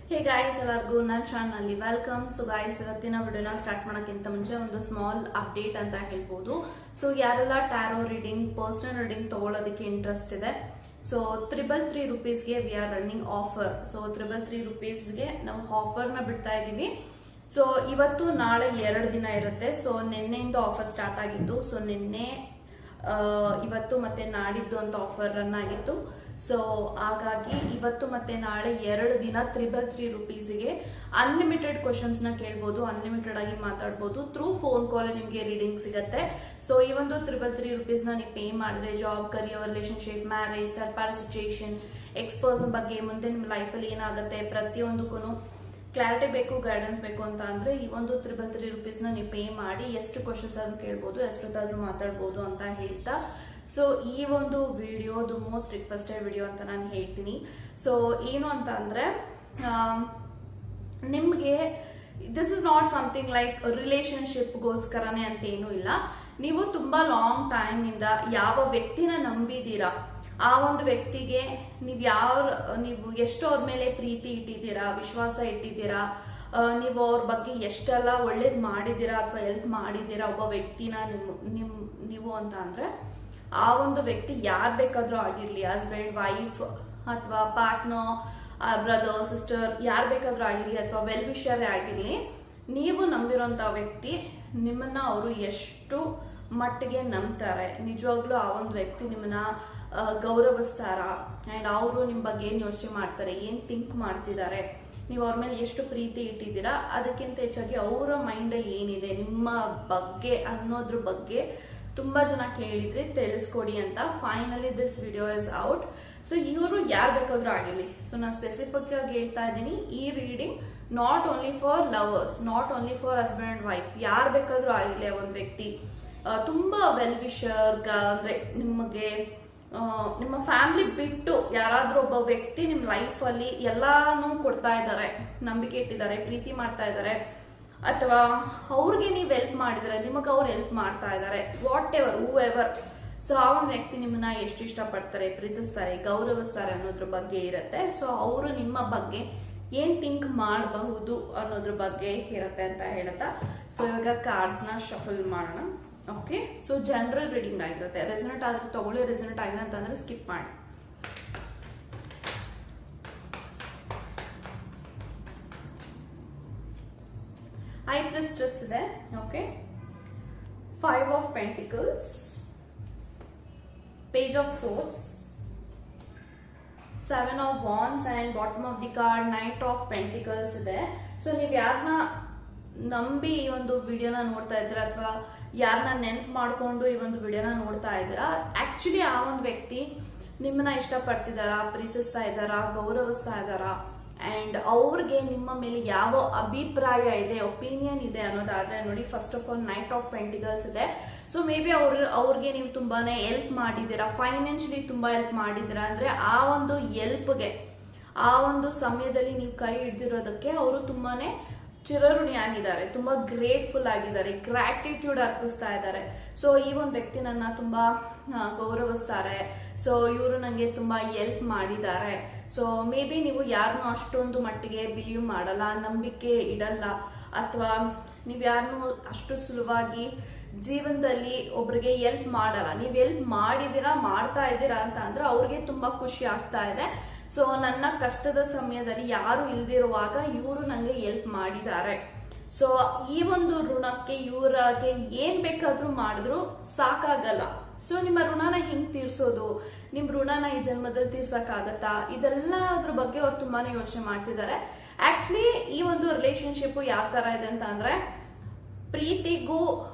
Hey guys, ಎಲ್ಲರಿಗೂ ನನ್ನ ಚಾನಲ್ನಲ್ಲಿ ವೆಲ್ಕಮ್. ಸೊ ಗಾಯ್ಸ್, ಇವತ್ತಿನ ವಿಡಿಯೋನ ಸ್ಟಾರ್ಟ್ ಮಾಡೋಕ್ಕಿಂತ ಮುಂಚೆ ಒಂದು ಸ್ಮಾಲ್ ಅಪ್ಡೇಟ್ ಅಂತ ಹೇಳ್ಬೋದು. ಸೊ ಯಾರೆಲ್ಲ ಟ್ಯಾರೋ ರೀಡಿಂಗ್, ಪರ್ಸನಲ್ ರೀಡಿಂಗ್ ತಗೊಳ್ಳೋದಕ್ಕೆ ಇಂಟ್ರೆಸ್ಟ್ ಇದೆ, ಸೊ 333 ರೂಪೀಸ್ಗೆ we are running offer. So 333 ರೂಪೀಸ್ಗೆ ನಾವು ಆಫರ್ನ ಬಿಡ್ತಾ ಇದ್ದೀವಿ. ಸೊ ಇವತ್ತು ನಾಳೆ 2 ದಿನ ಇರುತ್ತೆ. ಸೊ ನಿನ್ನೆಯಿಂದ ಆಫರ್ ಸ್ಟಾರ್ಟ್ ಆಗಿತ್ತು. ಸೊ ನಿನ್ನೆ, ಇವತ್ತು ಮತ್ತೆ ನಾಡಿದ್ದು ಅಂತ ಆಫರ್ ರನ್ ಆಗಿತ್ತು. ಸೊ ಹಾಗಾಗಿ ಇವತ್ತು ಮತ್ತೆ ನಾಳೆ 2 ದಿನ 333 ರೂಪೀಸ್ಗೆ ಅನ್ಲಿಮಿಟೆಡ್ ಕ್ವಶನ್ಸ್ ನ ಕೇಳ್ಬೋದು, ಅನ್ಲಿಮಿಟೆಡ್ ಆಗಿ ಮಾತಾಡ್ಬೋದು. ಥ್ರೂ ಫೋನ್ ಕಾಲ್ ನಿಮಗೆ ರೀಡಿಂಗ್ ಸಿಗುತ್ತೆ. ಸೊ ಈ ಒಂದು 333 ರೂಪೀಸ್ ನ ನೀವು ಪೇ ಮಾಡಿದ್ರೆ job, career, relationship, marriage, third party situation, ex person ಬಗ್ಗೆ, ಮುಂದೆ ನಿಮ್ಮ ಲೈಫಲ್ಲಿ ಏನಾಗುತ್ತೆ ಪ್ರತಿಯೊಂದಕ್ಕೂ ಕ್ಲಾರಿಟಿ ಬೇಕು, ಗೈಡೆನ್ಸ್ ಬೇಕು ಅಂತ ಅಂದ್ರೆ ಈ ಒಂದು 333 ರೂಪೀಸ್ ನ ನೀವು ಪೇ ಮಾಡಿ ಎಷ್ಟು ಕ್ವಶನ್ಸ್ ಆದ್ರೂ ಕೇಳ್ಬೋದು, ಎಷ್ಟೊತ್ತಾದ್ರೂ ಮಾತಾಡ್ಬೋದು ಅಂತ ಹೇಳ್ತಾ, ಸೊ ಈ ಒಂದು ವಿಡಿಯೋದು ಮೋಸ್ಟ್ ರಿಕ್ವೆಸ್ಟೆಡ್ ವಿಡಿಯೋ ಅಂತ ನಾನು ಹೇಳ್ತೀನಿ. ಸೊ ಏನು ಅಂತ ಅಂದ್ರೆ, ನಿಮ್ಗೆ this is not something like ರಿಲೇಶನ್ಶಿಪ್ಗೋಸ್ಕರನೇ ಅಂತ ಏನೂ ಇಲ್ಲ. ನೀವು ತುಂಬಾ ಲಾಂಗ್ ಟೈಮ್ ಇಂದ ಯಾವ ವ್ಯಕ್ತಿನ ನಂಬಿದೀರಾ, ಆ ಒಂದು ವ್ಯಕ್ತಿಗೆ ನೀವು ಎಷ್ಟು ಅವ್ರ ಮೇಲೆ ಪ್ರೀತಿ ಇಟ್ಟಿದ್ದೀರಾ, ವಿಶ್ವಾಸ ಇಟ್ಟಿದ್ದೀರಾ, ನೀವು ಅವ್ರ ಬಗ್ಗೆ ಎಷ್ಟೆಲ್ಲ ಒಳ್ಳೇದ್ ಮಾಡಿದ್ದೀರಾ ಅಥವಾ ಹೆಲ್ಪ್ ಮಾಡಿದ್ದೀರಾ ಒಬ್ಬ ವ್ಯಕ್ತಿನ ನೀವು ಅಂತ ಅಂದ್ರೆ, ಆ ಒಂದು ವ್ಯಕ್ತಿ ಯಾರು ಬೇಕಾದ್ರೂ ಆಗಿರ್ಲಿ, ಹಸ್ಬೆಂಡ್, ವೈಫ್ ಅಥವಾ ಪಾರ್ಟ್ನರ್, ಬ್ರದರ್, ಸಿಸ್ಟರ್, ಯಾರು ಬೇಕಾದ್ರೂ ಆಗಿರ್ಲಿ ಅಥವಾ ವೆಲ್ ವಿಷರೇ ಆಗಿರ್ಲಿ, ನೀವು ನಂಬಿರೋಂಥ ವ್ಯಕ್ತಿ ನಿಮ್ಮನ್ನ ಅವರು ಎಷ್ಟು ಮಟ್ಟಿಗೆ ನಂಬ್ತಾರೆ, ನಿಜವಾಗ್ಲೂ ಆ ಒಂದು ವ್ಯಕ್ತಿ ನಿಮ್ಮನ್ನ ಗೌರವಿಸ್ತಾರ, ಅಂಡ್ ಅವರು ನಿಮ್ಮ ಬಗ್ಗೆ ಏನ್ ಯೋಚನೆ ಮಾಡ್ತಾರೆ, ಏನ್ ಥಿಂಕ್ ಮಾಡ್ತಿದ್ದಾರೆ, ನೀವು ಅವ್ರ ಮೇಲೆ ಎಷ್ಟು ಪ್ರೀತಿ ಇಟ್ಟಿದ್ದೀರಾ, ಅದಕ್ಕಿಂತ ಹೆಚ್ಚಾಗಿ ಅವರ ಮೈಂಡಲ್ಲಿ ಏನಿದೆ ನಿಮ್ಮ ಬಗ್ಗೆ ಅನ್ನೋದ್ರ ಬಗ್ಗೆ ತುಂಬಾ ಜನ ಕೇಳಿದ್ರೆ ತಿಳಿಸ್ಕೊಡಿ ಅಂತ. Finally this video is out. So ಇವರು ಯಾರು ಬೇಕಾದ್ರೂ ಆಗಿರ್ಲಿ, ಸೊ ನಾನು ಸ್ಪೆಸಿಫಿಕ್ ಆಗಿ ಹೇಳ್ತಾ ಇದ್ದೀನಿ, ಈ reading not only for lovers, not only for husband and wife, ಯಾರು ಬೇಕಾದ್ರೂ ಆಗಿರ್ಲಿ. ಒಂದು ವ್ಯಕ್ತಿ ತುಂಬಾ ವೆಲ್ ವಿಷರ್ ಅಂದ್ರೆ ನಿಮಗೆ ನಿಮ್ಮ ಫ್ಯಾಮಿಲಿ ಬಿಟ್ಟು ಯಾರಾದ್ರೂ ಒಬ್ಬ ವ್ಯಕ್ತಿ ನಿಮ್ ಲೈಫ್ ಅಲ್ಲಿ ಎಲ್ಲಾನು ಕೊಡ್ತಾ ಇದ್ದಾರೆ, ನಂಬಿಕೆ ಇಟ್ಟಿದ್ದಾರೆ, ಪ್ರೀತಿ ಮಾಡ್ತಾ ಇದ್ದಾರೆ, ಅಥವಾ ಅವ್ರಿಗೆ ನೀವು ಹೆಲ್ಪ್ ಮಾಡಿದ್ರೆ ನಿಮಗೆ ಅವ್ರು ಹೆಲ್ಪ್ ಮಾಡ್ತಾ ಇದ್ದಾರೆ, what ever, who ever. So ಆ ಒಂದು ವ್ಯಕ್ತಿ ನಿಮ್ಮನ್ನ ಎಷ್ಟು ಇಷ್ಟಪಡ್ತಾರೆ, ಪ್ರೀತಿಸ್ತಾರೆ, ಗೌರವಿಸ್ತಾರೆ ಅನ್ನೋದ್ರ ಬಗ್ಗೆ ಇರುತ್ತೆ. ಸೊ ಅವರು ನಿಮ್ಮ ಬಗ್ಗೆ ಏನ್ ಥಿಂಕ್ ಮಾಡಬಹುದು ಅನ್ನೋದ್ರ ಬಗ್ಗೆ ಇರುತ್ತೆ ಅಂತ ಹೇಳುತ್ತಾ, ಸೊ ಇವಾಗ ಕಾರ್ಡ್ಸ್ ನ ಶಫಲ್ ಮಾಡೋಣ. ಓಕೆ, ಸೊ ಜನರಲ್ ರೀಡಿಂಗ್ ಆಗಿರುತ್ತೆ. ರೆಸನೆಟ್ ಆದ್ರೆ ತಗೊಳ್ಳಿ, ರೆಸನೆಟ್ ಆಗಿಲ್ಲ ಅಂತಂದ್ರೆ ಸ್ಕಿಪ್ ಮಾಡಿ. ಹೈ ಪ್ರಿಸ್ಟೆಸ್ ಇದೆ. Okay, 5 of pentacles, page of swords, 7 of wands and bottom of the card knight of pentacles ಇದೆ. ಸೊ ನೀವು ಯಾರನ್ನ ನಂಬಿ ಈ ಒಂದು ವಿಡಿಯೋನ ನೋಡ್ತಾ ಇದ್ದೀರಾ ಅಥವಾ ಯಾರನ್ನ ನೆನ್ಪು ಮಾಡ್ಕೊಂಡು ಈ ಒಂದು ವಿಡಿಯೋನ ನೋಡ್ತಾ ಇದ್ದೀರಾ, ಆಕ್ಚುಲಿ ಆ ಒಂದು ವ್ಯಕ್ತಿ ನಿಮ್ಮನ್ನ ಇಷ್ಟಪಡ್ತಿದಾರಾ, ಪ್ರೀತಿಸ್ತಾ ಇದ್ದಾರಾ, ಗೌರವಿಸ್ತಾ ಇದ್ದಾರಾ, ಅಂಡ್ ಅವ್ರಿಗೆ ನಿಮ್ಮ ಮೇಲೆ ಯಾವ ಅಭಿಪ್ರಾಯ ಇದೆ, ಒಪಿನಿಯನ್ ಇದೆ ಅನ್ನೋದಾದ್ರೆ ನೋಡಿ, first of all night of pentacles ಇದೆ. ಸೊ ಮೇ ಬಿ ಅವ್ರಿಗೆ ನೀವು ತುಂಬಾನೇ ಹೆಲ್ಪ್ ಮಾಡಿದ್ದೀರಾ, ಫೈನಾನ್ಷಿಯಲಿ ತುಂಬಾ ಹೆಲ್ಪ್ ಮಾಡಿದ್ದೀರಾ ಅಂದ್ರೆ ಆ ಒಂದು ಹೆಲ್ಪ್ಗೆ, ಆ ಒಂದು ಸಮಯದಲ್ಲಿ ನೀವು ಕೈ ಹಿಡ್ದಿರೋದಕ್ಕೆ ಅವರು ತುಂಬಾನೇ ಚಿರಋಣಿ ಆಗಿದ್ದಾರೆ, ತುಂಬಾ ಗ್ರೇಟ್ಫುಲ್ ಆಗಿದ್ದಾರೆ, ಗ್ರಾಟಿಟ್ಯೂಡ್ ಅರ್ಪಿಸ್ತಾ ಇದ್ದಾರೆ. ಸೊ ಈ ಒಂದು ವ್ಯಕ್ತಿ ನನ್ನ ತುಂಬಾ ಗೌರವಿಸ್ತಾರೆ, ಸೊ ಇವರು ನನಗೆ ತುಂಬಾ ಹೆಲ್ಪ್ ಮಾಡಿದ್ದಾರೆ. ಸೊ ಮೇ ಬಿ ನೀವು ಯಾರನ್ನೂ ಅಷ್ಟೊಂದು ಮಟ್ಟಿಗೆ ಬಿಲೀವ್ ಮಾಡಲ್ಲ, ನಂಬಿಕೆ ಇಡಲ್ಲ, ಅಥವಾ ನೀವು ಯಾರನ್ನೂ ಅಷ್ಟು ಸುಲಭವಾಗಿ ಜೀವನದಲ್ಲಿ ಒಬ್ರಿಗೆ ಹೆಲ್ಪ್ ಮಾಡಲ್ಲ. ನೀವು ಹೆಲ್ಪ್ ಮಾಡಿದೀರಾ, ಮಾಡ್ತಾ ಇದ್ದೀರಾ ಅಂತ ಅಂದ್ರೆ ಅವ್ರಿಗೆ ತುಂಬಾ ಖುಷಿ ಆಗ್ತಾ ಇದೆ. ಸೊ ನನ್ನ ಕಷ್ಟದ ಸಮಯದಲ್ಲಿ ಯಾರು ಇಲ್ದಿರುವಾಗ ಇವರು ನನಗೆ ಹೆಲ್ಪ್ ಮಾಡಿದ್ದಾರೆ. ಸೊ ಈ ಒಂದು ಋಣಕ್ಕೆ ಇವ್ರಿಗೆ ಏನ್ ಬೇಕಾದ್ರೂ ಮಾಡಿದ್ರು ಸಾಕಾಗಲ್ಲ. ಸೊ ನಿಮ್ಮ ಋಣನ ಹೆಂಗ್ ತೀರ್ಸೋದು, ನಿಮ್ ಋಣನ ಈ ಜನ್ಮದಲ್ಲಿ ತೀರ್ಸಕ್ಕಾಗತ್ತಾ, ಇದೆಲ್ಲದ್ರ ಬಗ್ಗೆ ಅವ್ರು ತುಂಬಾನೇ ಯೋಚನೆ ಮಾಡ್ತಿದ್ದಾರೆ. ಆಕ್ಚುಲಿ ಈ ಒಂದು ರಿಲೇಶನ್ಶಿಪ್ ಯಾವ ತರ ಇದೆ ಅಂತ ಅಂದ್ರೆ, ಪ್ರೀತಿಗೂ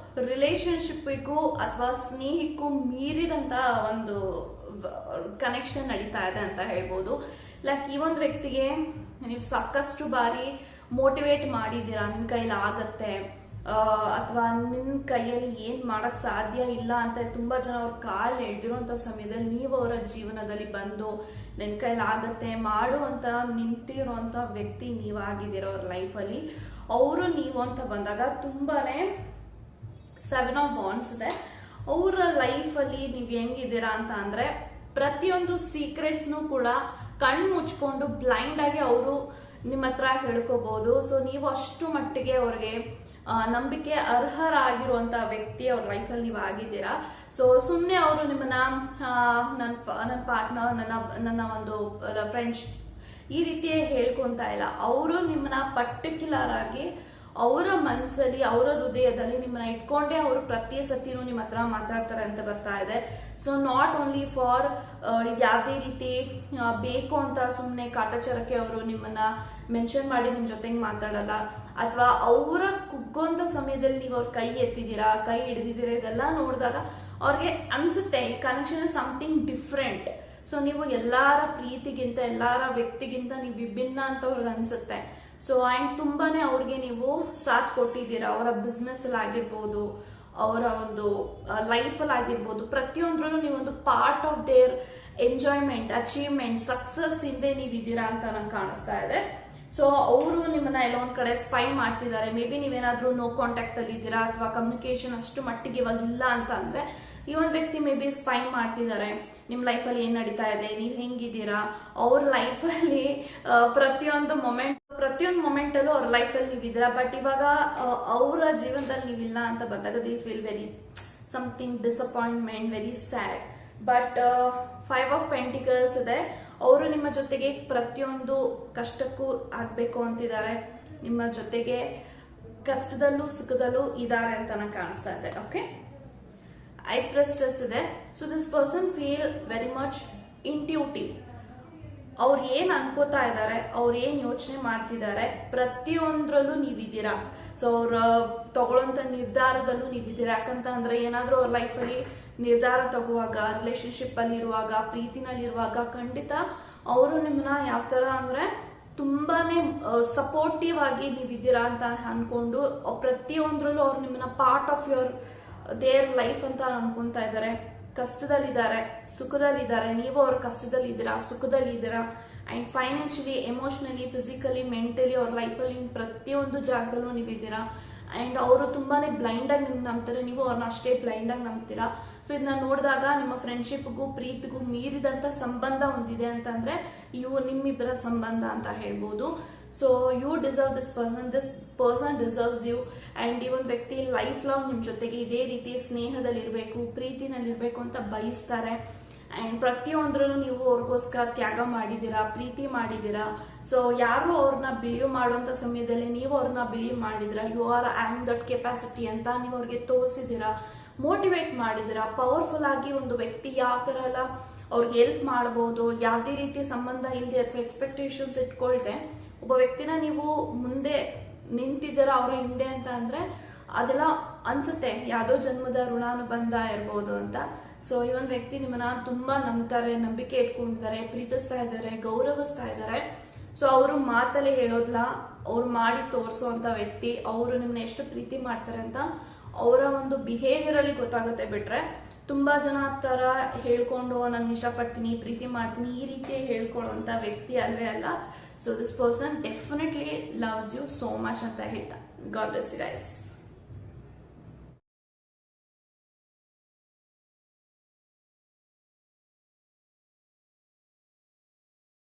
ರಿಲೇಶನ್ಶಿಪ್ಗೂ ಅಥವಾ ಸ್ನೇಹಕ್ಕೂ ಮೀರಿದಂತ ಒಂದು ಕನೆಕ್ಷನ್ ನಡೀತಾ ಇದೆ ಅಂತ ಹೇಳ್ಬೋದು. ಲೈಕ್ ಈ ಒಂದು ವ್ಯಕ್ತಿಗೆ ನೀವು ಸಾಕಷ್ಟು ಬಾರಿ ಮೋಟಿವೇಟ್ ಮಾಡಿದ್ದೀರಾ, ನಿನ್ ಕೈಲಿ ಆಗತ್ತೆ, ಅಥವಾ ನಿನ್ ಕೈಯಲ್ಲಿ ಏನ್ ಮಾಡಕ್ ಸಾಧ್ಯ ಇಲ್ಲ ಅಂತ ತುಂಬಾ ಜನ ಅವ್ರ ಕಾಲ್ ಎಳ್ದಿರುವಂತ ಸಮಯದಲ್ಲಿ ನೀವು ಅವರ ಜೀವನದಲ್ಲಿ ಬಂದು ನಿನ್ ಕೈಲಿ ಆಗತ್ತೆ ಮಾಡು ಅಂತ ನಿಂತಿರುವಂತ ವ್ಯಕ್ತಿ ನೀವಾಗಿದ್ದೀರ ಅವ್ರ ಲೈಫಲ್ಲಿ. ಅವರು ನೀವು ಅಂತ ಬಂದಾಗ ತುಂಬಾನೇ 7 ಆಫ್ ವಾಂಡ್ಸ್ ಇದೆ. ಅವರ ಲೈಫಲ್ಲಿ ನೀವು ಹೆಂಗಿದ್ದೀರಾ ಅಂತ ಅಂದ್ರೆ, ಪ್ರತಿಯೊಂದು ಸೀಕ್ರೆಟ್ಸ್ನು ಕೂಡ ಕಣ್ಣು ಮುಚ್ಕೊಂಡು ಬ್ಲೈಂಡ್ ಆಗಿ ಅವರು ನಿಮ್ಮ ಹತ್ರ ಹೇಳ್ಕೋಬಹುದು. ಸೊ ನೀವು ಅಷ್ಟು ಮಟ್ಟಿಗೆ ಅವ್ರಿಗೆ ನಂಬಿಕೆ ಅರ್ಹರಾಗಿರುವಂತ ವ್ಯಕ್ತಿ ಅವ್ರ ಲೈಫಲ್ಲಿ ನೀವು ಆಗಿದ್ದೀರಾ. ಸೊ ಸುಮ್ಮನೆ ಅವರು ನಿಮ್ಮನ್ನ ನನ್ನ ಪಾರ್ಟ್ನರ್, ನನ್ನ ಒಂದು ಫ್ರೆಂಡ್ಸ್ ಈ ರೀತಿ ಹೇಳ್ಕೊಂತ ಇಲ್ಲ. ಅವರು ನಿಮ್ಮನ್ನ ಪರ್ಟಿಕ್ಯುಲರ್ ಆಗಿ ಅವರ ಮನಸ್ಸಲ್ಲಿ, ಅವರ ಹೃದಯದಲ್ಲಿ ನಿಮ್ಮನ್ನ ಇಟ್ಕೊಂಡೇ ಅವರು ಪ್ರತಿ ಸತಿನೂ ನಿಮ್ಮ ಹತ್ರ ಮಾತಾಡ್ತಾರೆ ಅಂತ ಬರ್ತಾ ಇದೆ. ಸೊ ನಾಟ್ ಓನ್ಲಿ ಫಾರ್ ಯಾವುದೇ ರೀತಿ ಬೇಕು ಅಂತ ಸುಮ್ಮನೆ ಕಾಟಾಚಾರಕ್ಕೆ ಅವರು ನಿಮ್ಮನ್ನ ಮೆನ್ಷನ್ ಮಾಡಿ ನಿಮ್ ಜೊತೆಗೆ ಮಾತಾಡಲ್ಲ, ಅಥವಾ ಅವರ ಕುಗ್ಗೋಂತ ಸಮಯದಲ್ಲಿ ನೀವು ಅವ್ರ ಕೈ ಎತ್ತಿದ್ದೀರಾ, ಕೈ ಹಿಡಿದಿದ್ದೀರಾ, ಇದೆಲ್ಲ ನೋಡಿದಾಗ ಅವ್ರಿಗೆ ಅನ್ಸುತ್ತೆ ಈ connection is something different. So ನೀವು ಎಲ್ಲಾರ ಪ್ರೀತಿಗಿಂತ, ಎಲ್ಲಾರ ವ್ಯಕ್ತಿಗಿಂತ ನೀವು ವಿಭಿನ್ನ ಅಂತ ಅವ್ರಿಗೆ ಅನ್ಸುತ್ತೆ. ಸೊ ಅಂಡ್ ತುಂಬಾನೇ ಅವ್ರಿಗೆ ನೀವು ಸಾಥ್ ಕೊಟ್ಟಿದ್ದೀರಾ. ಅವರ ಬಿಸ್ನೆಸ್ ಅಲ್ಲಿ ಆಗಿರ್ಬೋದು, ಅವರ ಒಂದು ಲೈಫ್ ಅಲ್ಲಿ ಆಗಿರ್ಬೋದು, ಪ್ರತಿಯೊಂದ್ರಲ್ಲೂ ನೀವೊಂದು part of their enjoyment, achievement, success ಹಿಂದೆ ನೀವಿದ್ದೀರಾ ಅಂತ ನಂಗೆ ಕಾಣಿಸ್ತಾ ಇದೆ. ಸೊ ಅವರು ನಿಮ್ಮನ್ನ ಎಲ್ಲೋ ಒಂದ್ ಕಡೆ ಸ್ಪೈ ಮಾಡ್ತಿದ್ದಾರೆ. ಮೇ ಬಿ ನೀವೇನಾದ್ರೂ ನೋ ಕಾಂಟ್ಯಾಕ್ಟ್ ಅಲ್ಲಿ ಇದ್ದೀರಾ, ಅಥವಾ ಕಮ್ಯುನಿಕೇಶನ್ ಅಷ್ಟು ಮಟ್ಟಿಗೆ ಇವಾಗ ಇಲ್ಲ ಅಂತ ಅಂದ್ರೆ ಈ ಒಂದು ವ್ಯಕ್ತಿ ಮೇ ಬಿ ಸ್ಪೈ ಮಾಡ್ತಿದ್ದಾರೆ. ನಿಮ್ ಲೈಫಲ್ಲಿ ಏನ್ ನಡೀತಾ ಇದೆ, ನೀವ್ ಹೆಂಗಿದ್ದೀರಾ, ಅವ್ರ ಲೈಫಲ್ಲಿ ಪ್ರತಿಯೊಂದು ಮೊಮೆಂಟ್ ಅಲ್ಲೂ ಅವ್ರ ಲೈಫಲ್ಲಿ ನೀವಿದ್ದೀರಾ. ಬಟ್ ಇವಾಗ ಅವರ ಜೀವನದಲ್ಲಿ ನೀವಿಲ್ಲ ಅಂತ ಬಂದಾಗ they feel very something disappointment, very sad. But 5 of pentacles ಇದೆ. ಅವರು ನಿಮ್ಮ ಜೊತೆಗೆ ಪ್ರತಿಯೊಂದು ಕಷ್ಟಕ್ಕೂ ಆಗ್ಬೇಕು ಅಂತಿದ್ದಾರೆ, ನಿಮ್ಮ ಜೊತೆಗೆ ಕಷ್ಟದಲ್ಲೂ ಸುಖದಲ್ಲೂ ಇದ್ದಾರೆ ಅಂತ ನಂಗೆ ಕಾಣಿಸ್ತಾ ಇದೆ. ಓಕೆ, ಐ ಪ್ರೆಸ್ಟಸ್ ಇದೆ. So this person feel very much intuitive. ಅವ್ರು ಏನ್ ಅನ್ಕೋತಾ ಇದ್ದಾರೆ, ಅವ್ರು ಏನ್ ಯೋಚನೆ ಮಾಡ್ತಿದ್ದಾರೆ, ಪ್ರತಿಯೊಂದ್ರಲ್ಲೂ ನೀವಿದ್ದೀರಾ. ಸೊ ಅವ್ರ ತಗೊಳ್ಳೋಂತ ನಿರ್ಧಾರದಲ್ಲೂ ನೀವಿದ್ದೀರಾ. ಯಾಕಂತ ಅಂದ್ರೆ ಏನಾದ್ರೂ ಅವ್ರ ಲೈಫಲ್ಲಿ ನಿರ್ಧಾರ ತಗೋವಾಗ, ರಿಲೇಶನ್ಶಿಪ್ ಅಲ್ಲಿ ಇರುವಾಗ, ಪ್ರೀತಿನಲ್ಲಿ ಇರುವಾಗ ಖಂಡಿತ ಅವರು ನಿಮ್ಮನ್ನ ಯಾವ ತರ ಅಂದ್ರೆ ತುಂಬಾನೇ ಸಪೋರ್ಟಿವ್ ಆಗಿ ನೀವಿದ್ದೀರಾ ಅಂತ ಅನ್ಕೊಂಡು ಪ್ರತಿಯೊಂದ್ರಲ್ಲೂ ಅವ್ರು ನಿಮ್ಮನ್ನ ಪಾರ್ಟ್ ಆಫ್ ದೇರ್ ಲೈಫ್ ಅಂತ ಅನ್ಕೊಂತಾ ಇದ್ದಾರೆ. ಕಷ್ಟದಲ್ಲಿದ್ದಾರೆ, ಸುಖದಲ್ಲಿದ್ದಾರೆ. ನೀವು ಅವ್ರ ಕಷ್ಟದಲ್ಲಿ ಇದ್ದೀರಾ, ಸುಖದಲ್ಲಿ ಇದ್ದೀರಾ. And financially, emotionally, physically, mentally ಅವ್ರ ಲೈಫಲ್ಲಿ ಪ್ರತಿಯೊಂದು ಜಾಗದಲ್ಲೂ ನೀವಿದ್ದೀರಾ. ಅಂಡ್ ಅವರು ತುಂಬಾನೇ ಬ್ಲೈಂಡ್ ಆಗಿ ನಿಮ್ಗೆ ನಂಬ್ತಾರೆ, ನೀವು ಅವ್ರನ್ನ ಅಷ್ಟೇ ಬ್ಲೈಂಡ್ ಆಗಿ ನಂಬ್ತೀರಾ. ಸೊ ಇದನ್ನ ನೋಡಿದಾಗ ನಿಮ್ಮ ಫ್ರೆಂಡ್ಶಿಪ್ಗೂ ಪ್ರೀತಿಗೂ ಮೀರಿದಂತ ಸಂಬಂಧ ಹೊಂದಿದೆ ಅಂತಂದ್ರೆ ಇವು ನಿಮ್ಮಿಬ್ಬರ ಸಂಬಂಧ ಅಂತ ಹೇಳ್ಬೋದು. So you deserve this person deserves you. And ಈ ಒಂದು ವ್ಯಕ್ತಿ ಲೈಫ್ ಲಾಂಗ್ ನಿಮ್ ಜೊತೆಗೆ ಇದೇ ರೀತಿ ಸ್ನೇಹದಲ್ಲಿರ್ಬೇಕು, ಪ್ರೀತಿನಲ್ಲಿರ್ಬೇಕು ಅಂತ ಬಯಸ್ತಾರೆ. ಅಂಡ್ ಪ್ರತಿಯೊಂದ್ರಲ್ಲೂ ನೀವು ಅವ್ರಿಗೋಸ್ಕರ ತ್ಯಾಗ ಮಾಡಿದೀರಾ, ಪ್ರೀತಿ ಮಾಡಿದೀರಾ. ಸೊ ಯಾರು ಅವ್ರನ್ನ ಬಿಲೀವ್ ಮಾಡುವಂತ ಸಮಯದಲ್ಲಿ ನೀವು ಅವ್ರನ್ನ ಬಿಲೀವ್ ಮಾಡಿದಿರಾ. You are having that capacity ಅಂತ ನೀವು ಅವ್ರಿಗೆ ತೋರಿಸಿದಿರಾ, ಮೋಟಿವೇಟ್ ಮಾಡಿದಿರಾ. ಪವರ್ಫುಲ್ ಆಗಿ ಒಂದು ವ್ಯಕ್ತಿ ಯಾವ ತರ ಎಲ್ಲ ಅವ್ರಿಗೆ ಹೆಲ್ಪ್ ಮಾಡಬಹುದು, ಯಾವುದೇ ರೀತಿ ಸಂಬಂಧ ಇಲ್ಲದೆ ಅಥವಾ ಎಕ್ಸ್ಪೆಕ್ಟೇಷನ್ಸ್ ಇಟ್ಕೊಳ್ದೆ ಒಬ್ಬ ವ್ಯಕ್ತಿನ ನೀವು ಮುಂದೆ ನಿಂತಿದ್ದೀರಾ ಅವರ ಹಿಂದೆ ಅಂತ ಅಂದ್ರೆ ಅದೆಲ್ಲ ಅನ್ಸುತ್ತೆ ಯಾವ್ದೋ ಜನ್ಮದ ಋಣಾನುಬಂಧ ಇರ್ಬೋದು ಅಂತ. ಸೊ ಈ ಒಂದು ವ್ಯಕ್ತಿ ನಿಮ್ಮನ್ನ ತುಂಬಾ ನಂಬ್ತಾರೆ, ನಂಬಿಕೆ ಇಟ್ಕೊಂಡಿದ್ದಾರೆ, ಪ್ರೀತಿಸ್ತಾ ಇದ್ದಾರೆ, ಗೌರವಿಸ್ತಾ ಇದ್ದಾರೆ. ಸೊ ಅವರು ಮಾತಲ್ಲೇ ಹೇಳೋದ್ಲ, ಅವ್ರು ಮಾಡಿ ತೋರಿಸುವಂತ ವ್ಯಕ್ತಿ. ಅವರು ನಿಮ್ಮನ್ನ ಎಷ್ಟು ಪ್ರೀತಿ ಮಾಡ್ತಾರೆ ಅಂತ ಅವರ ಒಂದು ಬಿಹೇವಿಯರ್ ಅಲ್ಲಿ ಗೊತ್ತಾಗುತ್ತೆ. ಬಿಟ್ರೆ ತುಂಬಾ ಜನ ತರ ಹೇಳ್ಕೊಂಡು ನಾನು ಇಷ್ಟಪಡ್ತೀನಿ, ಪ್ರೀತಿ ಮಾಡ್ತೀನಿ ಈ ರೀತಿ ಹೇಳ್ಕೊಳ್ಳುವಂತ ವ್ಯಕ್ತಿ ಅಲ್ವೇ ಅಲ್ಲ. So this person definitely loves you so much ಅಂತ ಹೇಳ್ತಾ. God bless you guys.